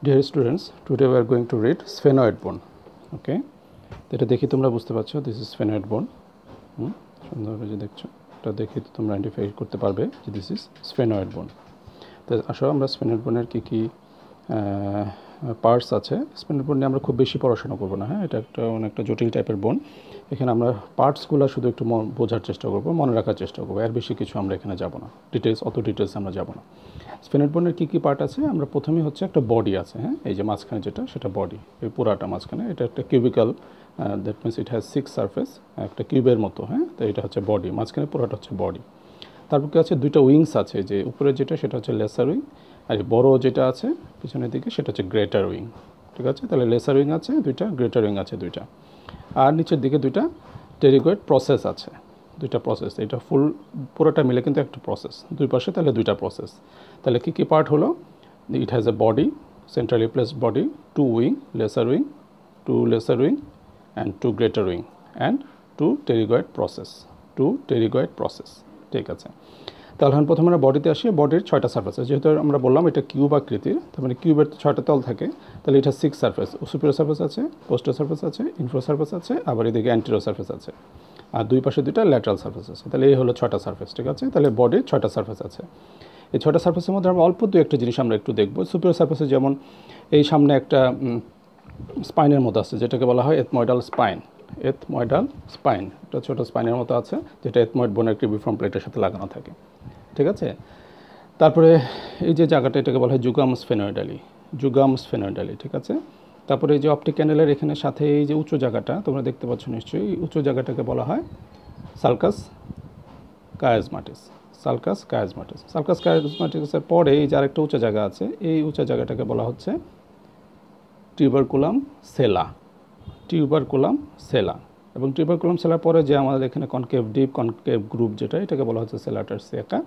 Dear students, today we are going to read sphenoid bone. Okay, এটা দেখি তোমরা বুঝতে পারছো, this is sphenoid bone. সুন্দরভাবে যে দেখছো, এটা দেখি তোমরা আইডেন্টিফাই করতে পারবে যে this is sphenoid bone. তো আসলে আমরা sphenoid bone এর কি পার্টস আছে, sphenoid bone নিয়ে আমরা খুব বেশি পড়াশোনা করব না। হ্যাঁ, এটা অনেকটা জটিল টাইপের বোন। এখানে আমরা পার্টসগুলো শুধু একটু বোঝার চেষ্টা করব, মনে রাখার চেষ্টা করব, এর বেশি কিছু আমরা এখানে যাব না, অত ডিটেলস আমরা যাব না। স্ফেনোইড বোনের কী পার্ট আছে, আমরা প্রথমেই হচ্ছে একটা বডি আছে। হ্যাঁ, এই যে মাঝখানে যেটা, সেটা বডি, এই পুরাটা মাঝখানে, এটা একটা cubical, that means it has 6 surface, একটা কিউবের মতো। হ্যাঁ, তো এটা হচ্ছে বডি, মাঝখানে পুরাটা হচ্ছে বডি। তারপর কি আছে, দুইটা উইংস আছে, যে উপরে যেটা সেটা হচ্ছে লেসার উইং, আর বড় যেটা আছে পিছনের দিকে সেটা হচ্ছে গ্রেটার উইং। ঠিক আছে, তাহলে লেসার উইং আছে দুইটা, গ্রেটার উইং আছে দুইটা, আর নিচের দিকে দুইটা টেরিগয়েড প্রসেস আছে, দুইটা প্রসেস। এটা পুরোটা মিলে কিন্তু একটা প্রসেস, দুই পাশে তাহলে দুইটা প্রসেস। তাহলে কী পার্ট হলো, it has a body, centrally placed body, two wing, lesser wing, two lesser wing and two greater wing and two pterygoid process. ঠিক আছে, তাহলে প্রথমে আমরা বডিতে আসি। বডির 6টা সারফেস আছে, যেহেতু আমরা বললাম এটা কিউব আকৃতির, তার মানে কিউবের 6টা তল থাকে, তাহলে এটা 6 সারফেস, সুপিরিয়র সারফেস আছে, পোস্টার সারফেস আছে, ইনফ্রো সারফেস আছে, আবার এদিকে অ্যান্টেরিয়র সারফেস আছে, আর দুই পাশে দুইটা ল্যাটারাল সারফেস আছে। তাহলে এই হলো 6টা সারফেস। ঠিক আছে, তাহলে বডির 6টা সারফেস আছে। এই 6টা সারফেসের মধ্যে আমরা অল্প একটা জিনিস আমরা একটু দেখব। সুপিরিয়র সারফেসে যেমন এই সামনে একটা স্পাইনের মতো আছে, যেটাকে বলা হয় এথময়েডাল স্পাইন। এটা ছোটো স্পাইনের মতো আছে, যেটা এথময়েড বোনের ক্রিবিফর্ম প্লেটের সাথে লাগানো থাকে। ঠিক আছে, তারপরে এই যে জায়গাটা, এটাকে বলা হয় জুগাম স্ফেনয়েডালি। ঠিক আছে, তারপরে এই যে অপটিক ক্যানেলের এখানে সাথে এই যে উঁচু জায়গাটা তোমরা দেখতে পাচ্ছ নিশ্চয়ই, এই উঁচু জায়গাটাকে বলা হয় সালকাস কায়াজমাটিসের পরে এই যে আরেকটা উঁচু জায়গা আছে, এই উঁচু জায়গাটাকে বলা হচ্ছে টিউবারকুলাম সেলা। এবং টিউবারকুলাম সেলার পরে যে আমাদের এখানে কনকেভ গ্রুপ যেটা, এটাকে বলা হচ্ছে সেলা টারসিয়াকা।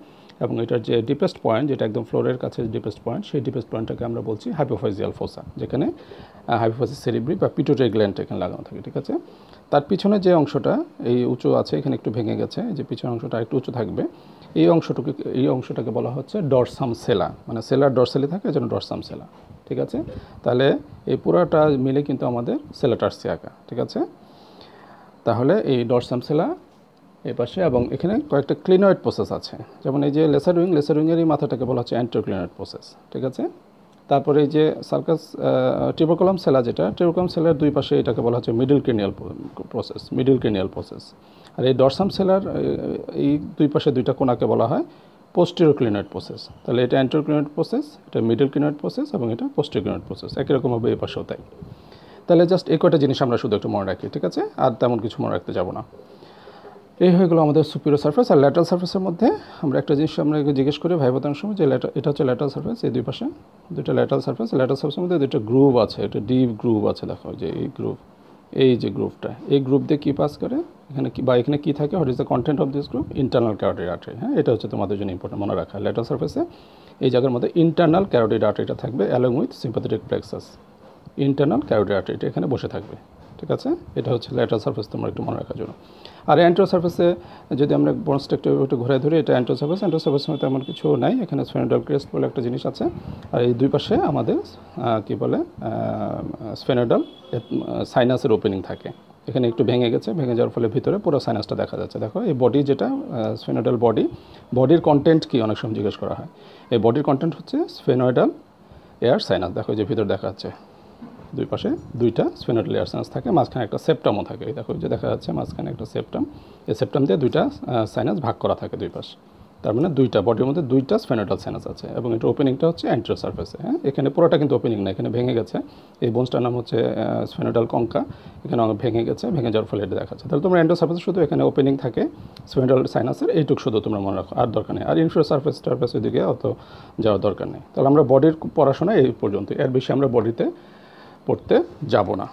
এবং এটার যে ডিপেস্ট পয়েন্ট, যেটা একদম ফ্লোরের কাছে ডিপেস্ট পয়েন্ট, সেই ডিপেস্ট পয়েন্টটাকে আমরা বলছি হাইপোফাইজিয়াল ফোসা, যেখানে হাইপোফাইজিস সেরিব্রি বা পিটুইটারি গ্ল্যান্ড এখানে লাগানো থাকে। ঠিক আছে, তার পিছনে যে অংশটা এই উঁচু আছে, এখানে একটু ভেঙে গেছে, যে পিছনের অংশটা একটু উঁচু থাকবে, এই অংশটাকে বলা হচ্ছে ডরসাম সেলা, মানে সেলার ডরসালি থাকে, এজন্য ডরসাম সেলা। ঠিক আছে, তাহলে এই পুরাটা মিলে কিন্তু আমাদের সেলা টারসিয়াকা। ঠিক আছে, তাহলে এই ডরসাম সেলা এই পাশে, এবং এখানে কয়েকটা ক্লিনয়েড প্রসেস আছে, যেমন এই যে লেসার উইংয়ের এই মাথাটাকে বলা হচ্ছে অ্যান্টেরোক্লিনয়েড প্রসেস। ঠিক আছে, তারপরে এই যে টিউবারকুলাম সেলা, যেটা টিউবারকুলাম সেলার দুই পাশে, এটাকে বলা হচ্ছে মিডল ক্রেনিয়াল প্রসেস। আর এই ডরসাম সেলার এই দুই পাশে দুইটা কোণাকে বলা হয় পোস্টেরিয়র ক্লিনয়েড প্রসেস। তাহলে এটা অ্যান্টেরোক্লিনয়েড প্রসেস, এটা মিডল ক্লিনয়েড প্রসেস, এবং এটা পোস্টেরিয়র ক্লিনয়েড প্রসেস। একই রকমভাবে এই পাশেও তাই। তাহলে জাস্ট এই কয়টা জিনিস আমরা শুধু একটু মনে রাখি। ঠিক আছে, আর তেমন কিছু মনে রাখতে যাব না। এই হয়ে গেলো আমাদের সুপিরিয়র সারফেস। আর ল্যাটারাল সারফেসের মধ্যে আমরা একটা জিনিস আমরা জিজ্ঞেস করি ভাইবোতানোর সময়, যে এটা হচ্ছে ল্যাটারাল সারফেস, এই দুই পাশে দুইটা ল্যাটারাল সারফেসের মধ্যে দুইটা গ্রুভ আছে, একটা ডিপ গ্রুভ আছে। দেখো যে এই যে গ্রুভটা, এই গ্রুভ দিয়ে কী পাস করে, এখানে কী থাকে, what is the content of this গ্রুভ, internal carotid artery. হ্যাঁ, এটা হচ্ছে তোমাদের জন্য ইম্পর্টেন্ট মনে রাখা। ল্যাটারাল সারফেসে এই জায়গার মধ্যে ইন্টারনাল ক্যারোটিড আর্টারিটা থাকবে, along with sympathetic plexus. Internal carotid আর্টারিটা এখানে বসে থাকবে। ঠিক আছে, এটা হচ্ছে ল্যাটারাল সারফেস, তোমরা একটু মনে রাখার জন্য। আর অ্যান্টেরিয়র সারফেসে যদি আমরা বোনসটা একটু ঘুরে ধরি, এটা অ্যান্টেরিয়র সারফেসের মধ্যে তেমন কিছু নাই। এখানে স্ফেনোইডাল ক্রেস্ট বলে একটা জিনিস আছে, আর এই দুই পাশে আমাদের কী বলে স্ফেনোইডাল সাইনাসের ওপেনিং থাকে। এখানে একটু ভেঙে যাওয়ার ফলে ভিতরে পুরো সাইনাসটা দেখা যাচ্ছে। দেখো এই বডি, যেটা স্ফেনোইডাল বডির কন্টেন্ট কি অনেক সময় জিজ্ঞেস করা হয়। এই বডির কন্টেন্ট হচ্ছে স্ফেনোইডাল এয়ার সাইনাস। দেখো যে ভিতরে দেখা যাচ্ছে দুই পাশে দুইটা স্ফেনোইডাল এয়ার সাইনাস থাকে, মাঝখানে একটা সেপ্টামও থাকে। দেখো যে দেখা যাচ্ছে মাঝখানে একটা সেপ্টাম, এই সেপ্টাম দিয়ে দুইটা সাইনাস ভাগ করা থাকে দুই পাশ। তার মানে দুইটা বডির মধ্যে দুইটা স্ফেনোইডাল সাইনাস আছে, এবং এটা ওপেনিংটা হচ্ছে অ্যান্টেরিয়র সারফেসে। হ্যাঁ, এখানে পুরোটা কিন্তু ওপেনিং না, এখানে ভেঙে গেছে। এই বোনসটার নাম হচ্ছে স্ফেনোইডাল কঙ্কা, এখানে ভেঙে যাওয়ার ফলে এটা দেখা যাচ্ছে। তাহলে তোমরা অ্যান্টেরিয়র সারফেসে শুধু এখানে ওপেনিং থাকে স্ফেনোইডাল সাইনাসের, এইটুকু শুধু তোমরা মনে রাখো, আর দরকার নেই। আর ইনফিরিয়র সারফেসের দিকে অত যাওয়ার দরকার নেই। তাহলে আমরা বডির পড়াশোনা এই পর্যন্ত, এর বেশি আমরা বডিতে পড়তে যাব না।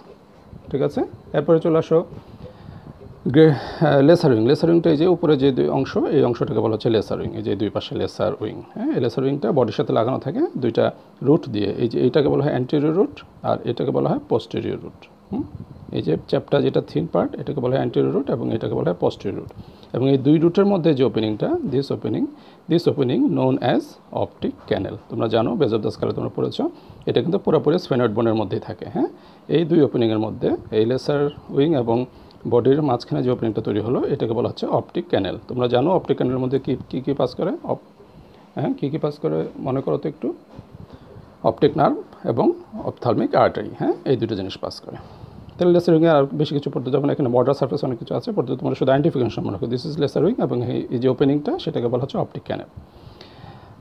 ঠিক আছে, এরপরে চলে আসো লেসার উইংটা, এই যে উপরে যে দুই অংশ, এই অংশটাকে বলা হচ্ছে লেসার উইং। এই যে দুই পাশে লেসার উইং। হ্যাঁ, এই লেসার উইংটা বডির সাথে লাগানো থাকে দুইটা রুট দিয়ে। এই যে এইটাকে বলা হয় অ্যান্টেরিয়র রুট, আর এটাকে বলা হয় পোস্টেরিয়র রুট। এই যে চ্যাপটা যেটা থিন পার্ট, এটাকে বলা হয় অ্যান্টেরিয়র রুট, এবং এটাকে বলা হয় পোস্টেরিয়র রুট। এবং এই দুই রুটের মধ্যে যে ওপেনিংটা, this opening known as optic canal. তোমরা জানো বেজ অফ দ্য স্কালে তোমরা পড়েছো, এটা কিন্তু পুরোপুরি স্ফেনয়েড বোনের মধ্যেই থাকে। হ্যাঁ, এই দুই ওপেনিংয়ের মধ্যে এই লেসার উইং এবং বডির মাঝখানে যে ওপেনিংটা তৈরি হলো এটাকে বলা হচ্ছে অপটিক ক্যানেল। তোমরা জানো অপটিক ক্যানেলের মধ্যে কী পাস করে? কী পাস করে মনে করো তো একটু? অপটিক নার্ভ এবং অপথ্যালমিক আর্টারি। হ্যাঁ, এই দুটো জিনিস পাস করে। তাহলে লেসার উইংয়ে আর বেশি কিছু পড়তে যাবে না, এখানে বর্ডার সারফেস অনেক কিছু আছে পড়তে, তোমরা শুধু আইডেন্টিফিকেশন মনে রাখো, দিস ইজ লেসার উইং এবং এই যে ওপেনিংটা সেটাকে বলা হচ্ছে অপটিক ক্যানেল।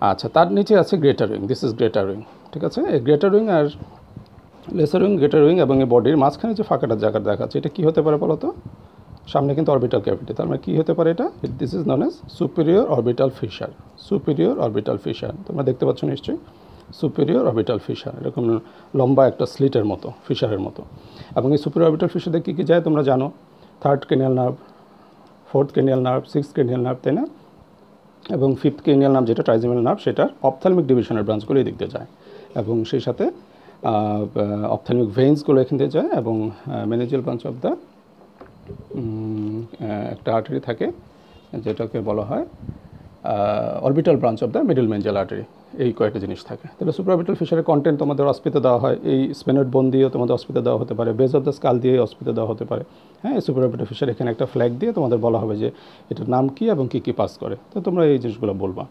আচ্ছা, তার নিচে আছে greater wing, this is greater wing. ঠিক আছে, এই গ্রেটার উইং আর লেসার উইং, গ্রেটার উইং এবং এই বডির মাঝখানে যে ফাঁকাটা জায়গা দেখাচ্ছে এটা কী হতে পারে বলো তো? সামনে কিন্তু অরবিটাল ক্যাভিটি, তার মানে কী হতে পারে এটা? This is known as superior orbital fissure. Superior orbital fissure তোমরা দেখতে পাচ্ছ নিশ্চয়ই, সুপিরিয়র অরবিটাল ফিশার, এরকম লম্বা একটা স্লিটের মতো, ফিশারের মতো। এবং এই সুপিরিয়র অরবিটাল ফিশারে কী কী যায় তোমরা জানো? 3rd cranial nerve, 4th cranial nerve, 6th cranial nerve, তাই না? এবং 5th ক্রেনিয়াল নার্ভ যেটা ট্রাইজেমিনাল নার্ভ, সেটার অপথ্যালমিক ডিভিশনের ব্রাঞ্চগুলো এই দিক দিয়ে যায়, এবং সেই সাথে অপথ্যালমিক ভেইন্সগুলো এখান থেকে যায়, এবং মেনিজিয়াল ব্রাঞ্চ অফ দ্য একটা আর্টারি থাকে যেটাকে বলা হয় orbital branch of the middle meningeal artery. এই কয়েকটা জিনিস থাকে। তাহলে সুপ্রাঅরবিটাল ফিশারের কন্টেন্ট তোমাদের অস্পিতে দেওয়া হয়, এই স্পেনয়েড বোন দিয়েও তোমাদের অস্পিতে দেওয়া হতে পারে, বেজ অফ দ্য স্কাল দিয়ে অস্পিতে দেওয়া হতে পারে। হ্যাঁ, এই সুপ্রাঅরবিটাল ফিশার এখানে একটা ফ্ল্যাগ দিয়ে তোমাদের বলা হবে যে এটার নাম কী এবং কী কী পাস করে, তো তোমরা এই জিনিসগুলো বলবা।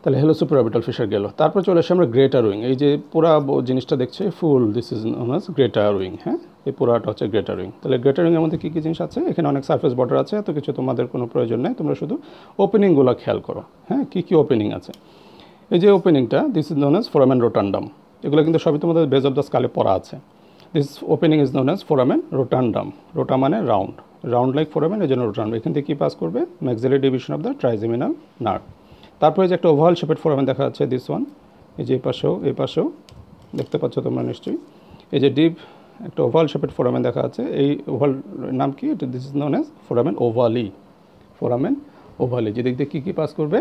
তাহলে হলো সুপ্রাঅরবিটাল ফিশার গেল। তারপর চলে আসে আমরা গ্রেটার উইং। এই যে পুরা জিনিসটা দেখছে full, this is known as greater wing. হ্যাঁ, এই পুরাটা হচ্ছে গ্রেটার উইং। তাহলে গ্রেটার উইংয়ের মধ্যে কী কী জিনিস আছে? এখানে অনেক সারফেস বর্ডার আছে, এত কিছু তোমাদের কোনো প্রয়োজন নেই, তোমরা শুধু ওপেনিংগুলো খেয়াল করো। হ্যাঁ, কী কী ওপেনিং আছে? এই যে ওপেনিংটা, this is known as foramen rotundum. এগুলো কিন্তু সবই তোমাদের বেজ অফ দ্য স্কালে পড়া আছে। This opening is known as foramen rotundum. Rota মানে রাউন্ড, রাউন্ড লাইক ফোরামেন, এই জন্য রোটান্ডাম। এখান থেকে কী পাস করবে? Maxillary division of the trigeminal nerve. তারপরে যে একটা ওভাল শেপেড ফোরামেন দেখা যাচ্ছে, দিস ওয়ান, এই যে এই পাশেও দেখতে পাচ্ছ তোমরা নিশ্চয়ই, এই যে ডিপ একটা ওভাল শেপেড ফোরামেন দেখা যাচ্ছে। এই ওভাল নাম কি? This is known as foramen ovale. Foramen ovale যেদিক দিয়ে কী কী পাস করবে?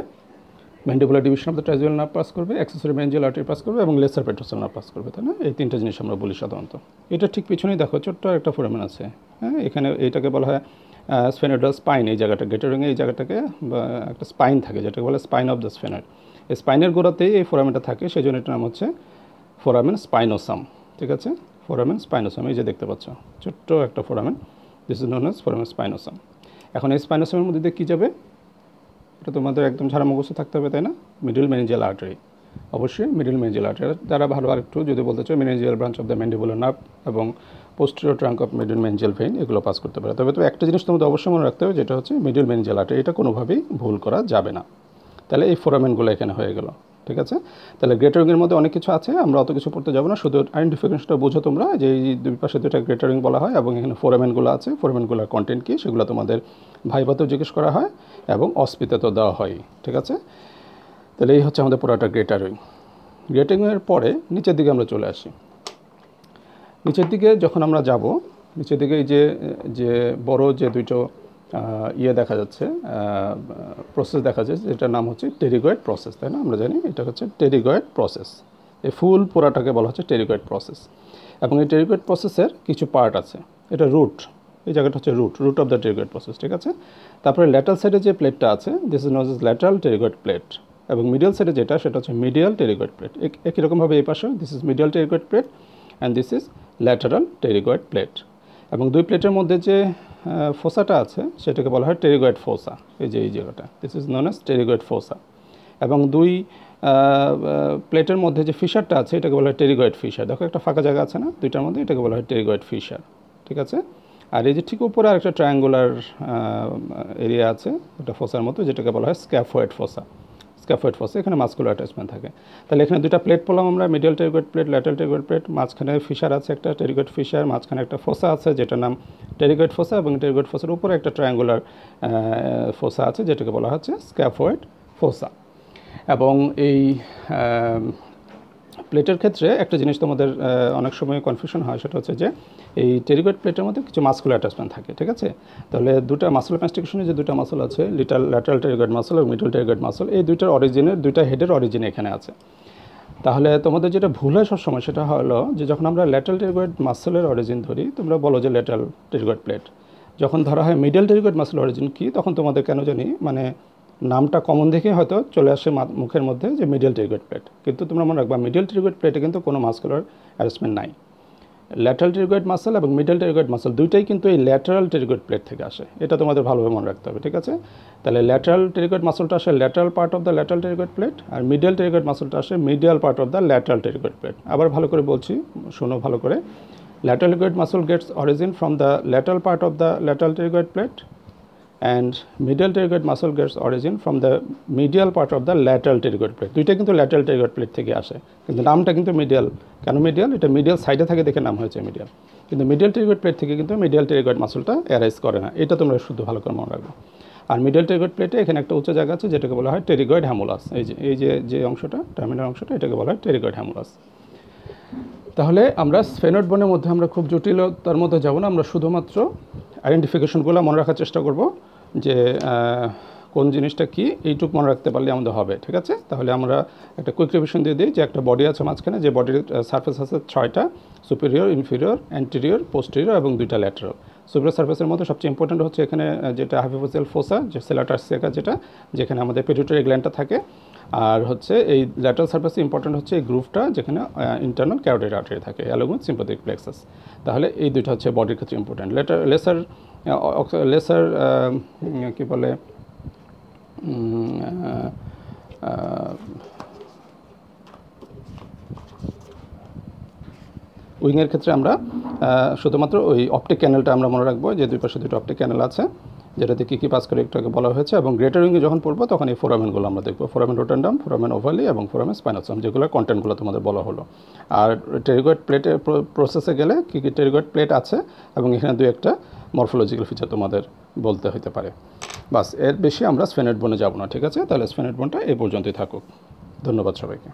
Mandibular division of the trigeminal nerve pass করবে, অ্যাক্সেসরি মেনিনজিয়াল আর্টারি পাস করবে এবং লেসার পেট্রোসাল নার্ভ পাস করবে, তাই না? এই তিনটা জিনিস আমরা বলি সাধারণত। এটা ঠিক পিছনেই দেখো ছোট্ট একটা ফোরামেন আছে। হ্যাঁ, এখানে এইটাকে বলা হয় স্ফেনয়েডাল স্পাইন। এই জায়গাটা গ্রেটার উইংয়ে এই জায়গাটাকে একটা স্পাইন থাকে যেটাকে বলে স্পাইন অফ দ্য স্ফেনয়েড। এই স্পাইনের গোড়াতেই এই ফোরামেনটা থাকে, সেই জন্য এটার নাম হচ্ছে ফোরামেন স্পাইনোসাম। ঠিক আছে, ফোরামেন স্পাইনোসাম, এই যে দেখতে পাচ্ছ ছোট্ট একটা foramen, this is known as foramen spinosum. এখন এই স্পাইনোসামের মধ্যে দিয়ে কী যাবে? এটা তোমাদের একদম ঝাড়া মুখস্থ থাকতে হবে, তাই না? মিডল মেনিনজিয়াল আর্টারি, অবশ্যই মিডল মেনিনজিয়াল আর্টারি। যারা ভালো আরেকটু যদি বলতে চাও, meningeal branch of the mandibular nerve এবং posterior trunk of middle meningeal vein, এগুলো পাস করতে পারে। তবে একটা জিনিস তোমাদের অবশ্যই মনে রাখতে হবে, যেটা হচ্ছে মিডল মেনিনজিয়াল আর্টারি, এটা কোনোভাবেই ভুল করা যাবে না। তাহলে এই ফোরামেনগুলো এখানে হয়ে গেল। ঠিক আছে, তাহলে গ্রেটার উইংয়ের মধ্যে অনেক কিছু আছে, আমরা অত কিছু পড়তে যাবো না, শুধু আইডেন্টিফিকেশনটা বুঝো তোমরা যে এই দুই পাশে দুইটা গ্রেটার উইং বলা হয় এবং এখানে ফোরামেনগুলো আছে। ফোরামেনগুলোর কন্টেন্ট কী সেগুলো তোমাদের ভাইভাতেও জিজ্ঞেস করা হয় এবং অস্পিতেও দেওয়া হয়। ঠিক আছে, তাহলে এই হচ্ছে আমাদের পুরোটা গ্রেটার উইং। গ্রেটার উইংয়ের পরে নিচের দিকে আমরা চলে আসি। নিচের দিকে যখন আমরা যাব, নিচের দিকে এই যে বড় যে দুটো দেখা যাচ্ছে, প্রসেস দেখা যাচ্ছে, যেটার নাম হচ্ছে টেরিগয়েড প্রসেস, তাই না? আমরা জানি এটা হচ্ছে টেরিগয়েড প্রসেস। এই ফুল পুরাটাকে বলা হচ্ছে টেরিগয়েড প্রসেস। এবং এই টেরিগয়েড প্রসেসের কিছু পার্ট আছে। এটা রুট, এই জায়গাটা হচ্ছে root of the pterygoid process. ঠিক আছে, তারপরে ল্যাটারাল সাইডে যে প্লেটটা আছে, this is known as lateral pterygoid plate. এবং মিডিয়াল সাইডে যেটা, সেটা হচ্ছে মিডিয়াল টেরিগয়েড প্লেট। একই রকমভাবে এই পাশে this is medial pterygoid plate and this is lateral pterygoid plate. এবং দুই প্লেটের মধ্যে যে ফোসাটা আছে সেটাকে বলা হয় টেরিগয়েড ফোসা। এই যে এই জায়গাটা, this is known as pterygoid ফোসা। এবং দুই প্লেটের মধ্যে যে ফিশারটা আছে এটাকে বলা হয় টেরিগয়েড ফিশার। দেখো একটা ফাঁকা জায়গা আছে না দুইটার মধ্যে, এটাকে বলা হয় টেরিগয়েড ফিশার। ঠিক আছে, আর এই যে ঠিক উপরে আর একটা ট্রায়াঙ্গুলার এরিয়া আছে একটা ফোসার মতো, যেটাকে বলা হয় স্ক্যাফয়েড ফোসা। স্ক্যাফয়েড ফোসা, এখানে মাসকুলার অ্যাটাচমেন্ট থাকে। তাহলে এখানে দুটা প্লেট পড়লাম আমরা, medial pterygoid plate, lateral pterygoid plate, মাঝখানে ফিশার আছে একটা টেরিগয়েড ফিশার, মাঝখানে একটা ফোসা আছে যেটার নাম টেরিগয়েড ফোসা, এবং টেরিগয়েড ফোসার উপরে একটা ট্রায়াঙ্গুলার ফোসা আছে যেটাকে বলা হচ্ছে স্ক্যাফয়েড ফোসা। এবং এই প্লেটের ক্ষেত্রে একটা জিনিস তোমাদের অনেক সময় কনফিউশন হয়, সেটা হচ্ছে যে এই টেরিগয়েড প্লেটের মধ্যে কিছু মাসকুলার অ্যাটাচমেন্ট থাকে। ঠিক আছে, তাহলে দুটা মাসল কনস্ট্রাকশনে যে দুটা মাসল আছে, ল্যাটারাল টেরিগয়েড মাসল এবং মিডল টেরিগয়েড মাসল, এই দুইটার অরিজিনের, দুইটা হেডের অরিজিন এখানে আছে। তাহলে তোমাদের যেটা ভুল হয় সবসময় সেটা হলো যে যখন আমরা ল্যাটারাল টেরিগয়েড মাসলের অরিজিন ধরি, তোমরা বলো যে ল্যাটারাল টেরিগয়েড প্লেট। যখন ধরা হয় মিডল টেরিগয়েড মাসল অরিজিন কি, তখন তোমাদের কেন জানি মানে নামটা কমন দেখে হয়তো চলে আসে মুখের মধ্যে যে মিডল টেরিগয়েড প্লেট, কিন্তু তোমরা মনে রাখবা মিডল টেরিগয়েড প্লেটে কিন্তু কোনো মাসকুলার অ্যারেঞ্জমেন্ট নাই। ল্যাটারাল টেরিগয়েড মাসল এবং মিডল টেরিগয়েড মাসল দুইটাই কিন্তু এই ল্যাটারাল টেরিগয়েড প্লেট থেকে আসে, এটা তোমাদের ভালোভাবে মনে রাখতে হবে, ঠিক আছে? তাহলে ল্যাটারাল টেরিগয়েড মাসলটা আসে lateral part of the lateral pterygoid plate, আর মিডল টেরিগয়েড মাসলটা আসে medial part of the lateral pterygoid plate. আবার ভালো করে বলছি, শোনো ভালো করে। Lateral pterygoid muscle gets origin from the lateral part of the lateral pterygoid plate, and medial pterygoid muscle gets origin from the medial part of the lateral pterygoid plate. দুইটা কিন্তু lateral pterygoid plate থেকে আসে, কিন্তু নামটা কিন্তু medial. কেন medial? এটা medial সাইডে থাকে দেখে নাম হয়েছে মিডিয়াল, কিন্তু মিডিয়াল pterygoid plate থেকে কিন্তু মিডিয়াল pterygoid মাসলটা অ্যারাইজ করে না, এটা তোমরা শুদ্ধ ভালো করে মনে রাখবে। আর মিডিয়াল টেরিগয়েড প্লেটে এখানে একটা উচ্চ জায়গা আছে যেটাকে বলা হয় টেরিগয়েড হ্যামুলাস। এই যে অংশটা, টার্মিনাল অংশটা, এটাকে বলা হয় টেরিগয়েড হ্যামুলাস। তাহলে আমরা স্ফেনয়েড বোনের মধ্যে আমরা খুব জটিলতার মধ্যে যাব না, আমরা শুধুমাত্র আইডেন্টিফিকেশনগুলো মনে রাখার চেষ্টা করব যে কোন জিনিসটা কি, এইটুক মনে রাখতে পারলে আমাদের হবে, ঠিক আছে? তাহলে আমরা একটা কুইক রিভিশন দিয়ে দিই যে একটা বডি আছে মাঝখানে, যে বডির সারফেস আছে 6টা, সুপিরিয়র, ইনফিরিয়র, অ্যান্টেরিয়র, পোস্টেরিয়র এবং 2টা ল্যাটারাল। সুপিরিয়র সারফেসের মধ্যে সবচেয়ে ইম্পর্টেন্ট হচ্ছে এখানে যেটা হাইপোফিজিয়াল ফোসা, যে সেলাটার সেকা, যেখানে আমাদের পিটুইটারি গ্ল্যান্ডটা থাকে। আর হচ্ছে এই ল্যাটারাল সারফেসে ইম্পর্টেন্ট হচ্ছে এই গ্রুভটা, যেখানে ইন্টারনাল ক্যারোটিড আর্টারি থাকে অ্যালং উইথ সিম্পাথেটিক প্লেক্সাস। তাহলে এই দুইটা হচ্ছে বডির ক্ষেত্রে ইম্পর্টেন্ট। লেসার কী বলে উইংয়ের ক্ষেত্রে আমরা শুধুমাত্র ওই অপটিক ক্যানেলটা আমরা মনে রাখবো, যে দুই পাশে দুটো অপটিক ক্যানেল আছে যেটাতে কী কী পাস করে একটু আগে বলা হয়েছে। এবং গ্রেটার উইংয়ে যখন পড়বো তখন এই ফোরামেনগুলো আমরা দেখবো, ফোরামেন রোটান্ডাম, ফোরামেন ওভালি এবং ফোরামেন স্পাইনোসাম, যেগুলো কন্টেন্টগুলো তোমাদের বলা হলো। আর টেরিগয়েড প্লেটের প্রসেসে গেলে কী কী টেরিগয়েড প্লেট আছে এবং এখানে দুই একটা মরফোলজিক্যাল ফিচার তোমাদের বলতে হতে পারে। বাস, এর বেশি আমরা স্ফেনয়েড বোনে যাব না, ঠিক আছে? তাহলে স্ফেনয়েড বোনটা এই পর্যন্তই থাকুক। ধন্যবাদ সবাইকে।